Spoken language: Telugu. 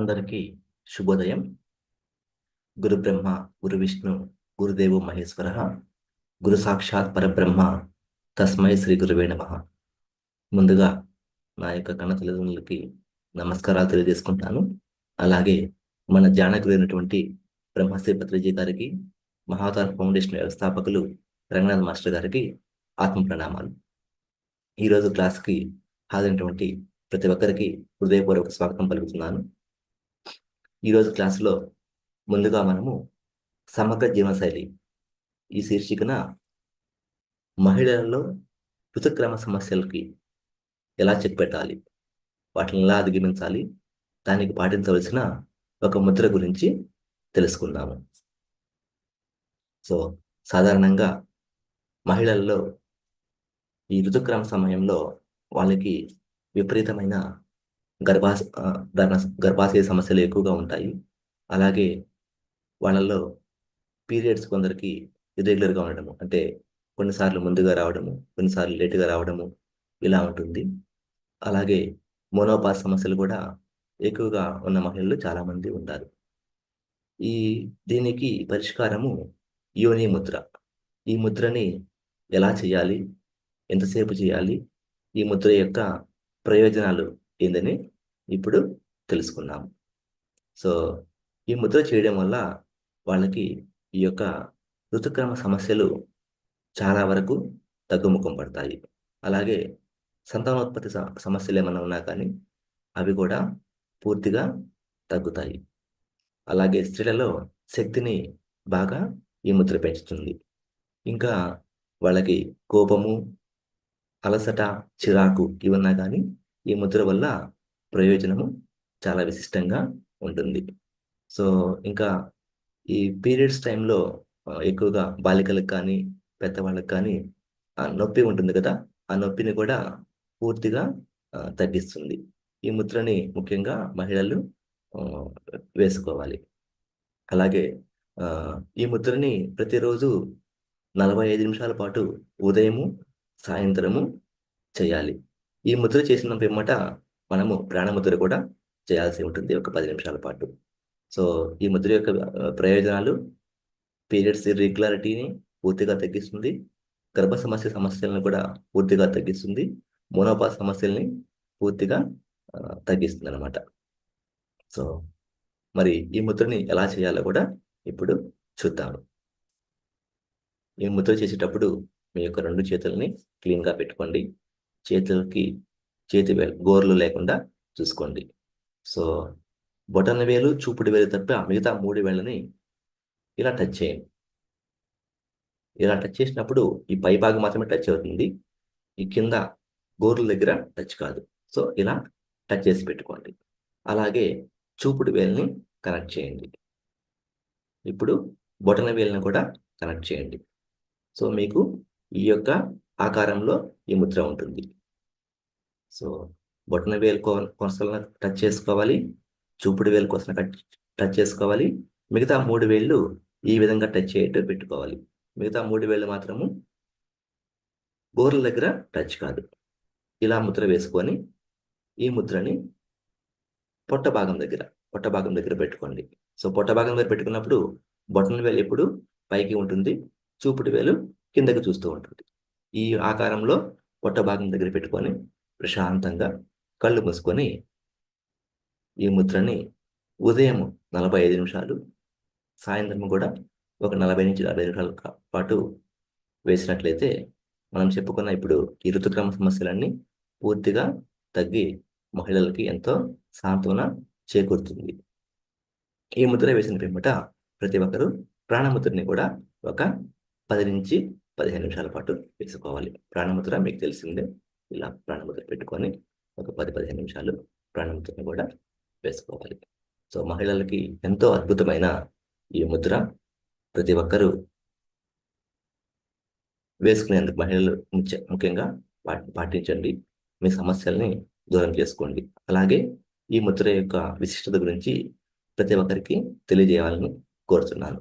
అందరికీ శుభోదయం. గురు బ్రహ్మ, గురు విష్ణు, గురుదేవో మహేశ్వర, గురు సాక్షాత్ పరబ్రహ్మ, తస్మై శ్రీ గురువే నమః. ముందుగా నా యొక్క కన్న తల్లిదండ్రులకి నమస్కారాలు తెలియజేసుకుంటాను. అలాగే మన జానకులు అయినటువంటి బ్రహ్మశ్రీ పత్రిజీ గారికి, మహావతార్ ఫౌండేషన్ వ్యవస్థాపకులు రంగనాథ్ మాస్టర్ గారికి ఆత్మ ప్రణామాలు. ఈరోజు క్లాస్కి హాజరైనటువంటి ప్రతి ఒక్కరికి హృదయపూర్వక స్వాగతం పలుకుతున్నాను. ఈరోజు క్లాసులో ముందుగా మనము సమగ్ర జీవనశైలి ఈ శీర్షికన మహిళలలో ఋతుక్రమ సమస్యలకి ఎలా చెక్ పెట్టాలి, వాటిని ఎలా అధిగమించాలి, దానికి పాటించవలసిన ఒక ముద్ర గురించి తెలుసుకుందాము. సో సాధారణంగా మహిళల్లో ఈ ఋతుక్రమ సమయంలో వాళ్ళకి విపరీతమైన గర్భాశయ సమస్యలు ఎక్కువగా ఉంటాయి. అలాగే వాళ్ళల్లో పీరియడ్స్ కొందరికి ఇర్రెగ్యులర్గా ఉండడము, అంటే కొన్నిసార్లు ముందుగా రావడము, కొన్నిసార్లు లేటుగా రావడము ఇలా ఉంటుంది. అలాగే మోనోపాస్ సమస్యలు కూడా ఎక్కువగా ఉన్న మహిళలు చాలామంది ఉంటారు. దీనికి పరిష్కారము యోని ముద్ర. ఈ ముద్రని ఎలా చేయాలి, ఎంతసేపు చేయాలి, ఈ ముద్ర యొక్క ప్రయోజనాలు ఏందని ఇప్పుడు తెలుసుకున్నాము. సో ఈ ముద్ర చేయడం వల్ల వాళ్ళకి ఈ యొక్క ఋతుక్రమ సమస్యలు చాలా వరకు తగ్గుముఖం పడతాయి. అలాగే సంతానోత్పత్తి సమస్యలు ఏమైనా ఉన్నా కానీ అవి కూడా పూర్తిగా తగ్గుతాయి. అలాగే స్త్రీలలో శక్తిని బాగా ఈ ముద్ర పెంచుతుంది. ఇంకా వాళ్ళకి కోపము, అలసట, చిరాకు ఇవన్నా కానీ ఈ ముద్ర వల్ల ప్రయోజనము చాలా విశిష్టంగా ఉంటుంది. సో ఇంకా ఈ పీరియడ్స్ టైంలో ఎక్కువగా బాలికలకు కానీ పెద్దవాళ్ళకి కానీ నొప్పి ఉంటుంది కదా, ఆ నొప్పిని కూడా పూర్తిగా తగ్గిస్తుంది. ఈ ముద్రని ముఖ్యంగా మహిళలు వేసుకోవాలి. అలాగే ఈ ముద్రని ప్రతిరోజు 45 నిమిషాల పాటు ఉదయము, సాయంత్రము చేయాలి. ఈ ముద్ర చేసిన పిమ్మట మనము ప్రాణముద్ర కూడా చేయాల్సి ఉంటుంది ఒక 10 నిమిషాల పాటు. సో ఈ ముద్ర యొక్క ప్రయోజనాలు పీరియడ్స్ ఇర్రెగ్యులారిటీని పూర్తిగా తగ్గిస్తుంది, గర్భ సమస్యలను కూడా పూర్తిగా తగ్గిస్తుంది, మోనోపాస్ సమస్యల్ని పూర్తిగా తగ్గిస్తుంది అన్నమాట. సో మరి ఈ ముద్రని ఎలా చేయాలో కూడా ఇప్పుడు చూద్దాము. ఈ ముద్ర చేసేటప్పుడు మీ యొక్క 2 చేతుల్ని క్లీన్గా పెట్టుకోండి. చేతులకి గోర్లు లేకుండా చూసుకోండి. సో బొటన వేలు, చూపుడు వేలు తప్ప మిగతా 3 వేళ్ళని ఇలా టచ్ చేయండి. ఇలా టచ్ చేసినప్పుడు ఈ పై భాగం మాత్రమే టచ్ అవుతుంది, ఈ కింద గోర్ల దగ్గర టచ్ కాదు. సో ఇలా టచ్ చేసి పెట్టుకోండి. అలాగే చూపుడు వేలుని కనెక్ట్ చేయండి. ఇప్పుడు బొటన వేలుని కూడా కనెక్ట్ చేయండి. సో మీకు ఈ యొక్క ఆకారంలో ఈ ముద్ర ఉంటుంది. సో బొటన వేలు కొనసలను టచ్ చేసుకోవాలి, చూపుడు వేలు కోసం టచ్ చేసుకోవాలి, మిగతా 3 వేళ్ళు ఈ విధంగా టచ్ చేయటం పెట్టుకోవాలి. మిగతా 3 వేళ్ళు మాత్రము గోర్ల దగ్గర టచ్ కాదు. ఇలా ముద్ర వేసుకొని ఈ ముద్రని పొట్ట భాగం దగ్గర పెట్టుకోండి. సో పొట్ట భాగం దగ్గర పెట్టుకున్నప్పుడు బొటన వేలు ఎప్పుడు పైకి ఉంటుంది, చూపుడు వేలు కిందకి చూస్తూ ఉంటుంది. ఈ ఆకారంలో పొట్ట భాగం దగ్గర పెట్టుకొని ప్రశాంతంగా కళ్ళు మూసుకొని ఈ ముద్రని ఉదయం 45 నిమిషాలు, సాయంత్రం కూడా ఒక 40 నుంచి 50 నిమిషాల పాటు వేసినట్లయితే మనం చెప్పుకున్న ఇప్పుడు ఈ ఋతుక్రమ సమస్యలన్నీ పూర్తిగా తగ్గి మహిళలకి ఎంతో సాంత్వన చేకూరుతుంది. ఈ ముద్ర వేసిన పిమ్మట ప్రతి ఒక్కరూ ప్రాణముద్రని కూడా ఒక 10 నుంచి 15 నిమిషాల పాటు వేసుకోవాలి. ప్రాణముద్ర మీకు తెలిసిందే, ఇలా ప్రాణముద్ర పెట్టుకొని ఒక 10-15 నిమిషాలు ప్రాణముద్రని కూడా వేసుకోవాలి. సో మహిళలకి ఎంతో అద్భుతమైన ఈ ముద్ర ప్రతి ఒక్కరూ వేసుకునేందుకు మహిళలు ముఖ్యంగా పాటించండి. మీ సమస్యల్ని దూరం చేసుకోండి. అలాగే ఈ ముద్ర యొక్క విశిష్టత గురించి ప్రతి ఒక్కరికి తెలియజేయాలని కోరుతున్నాను.